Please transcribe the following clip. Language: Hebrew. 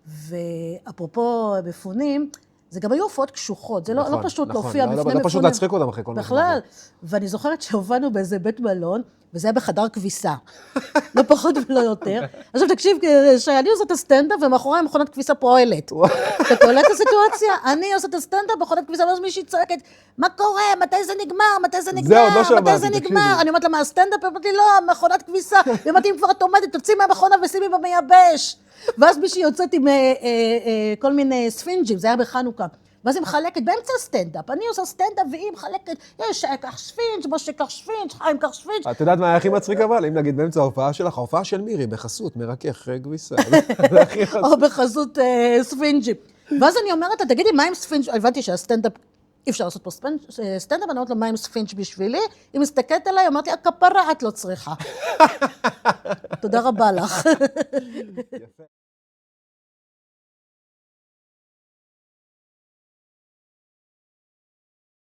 ואפרופו מפונים, זה גם היו הופעות קשוחות, זה לא פשוט להופיע בפני מפונים. לא פשוט להצחיק אותם אחרי כל בכלל, ואני זוכרת שהובנו באיזה בית מלון, וזה היה בחדר כביסה. לא פחות ולא יותר. עכשיו תקשיב, שאני עושה את הסטנדאפ, ומאחורי מכונת כביסה פועלת. אתה קולט את הסיטואציה? אני עושה את הסטנדאפ, מכונת כביסה, ואז מישהי צועקת, מה קורה? מתי זה נגמר? מתי זה נגמר? מתי זה נגמר? אני אומרת לה, מה הסטנדאפ? אמרתי, לא, מכונת כביסה. אמרתי, אם כבר את עומדת, תוציא מהמכונה ושימי במייבש. ואז מישהי יוצאת עם כל מיני ספינג'ים, זה היה בחנוכה. ואז היא מחלקת באמצע הסטנדאפ, אני עושה סטנדאפ והיא מחלקת, יש כך ספינג', משה כך ספינג', חיים כך ספינג'. את יודעת מה היה הכי מצחיק אבל? אם נגיד באמצע ההופעה שלך, ההופעה של מירי בחסות, מרכך כביסה. או בחסות ספינג'ים. ואז אני אומרת, תגידי, מה עם ספינג'? הבנתי שהסטנדאפ, אי אפשר לעשות פה סטנדאפ, אני אומרת לו, מה עם ספינג' בשבילי? היא מסתכלת עליי, אמרתי, הכפרה, את לא צריכה. תודה רבה לך.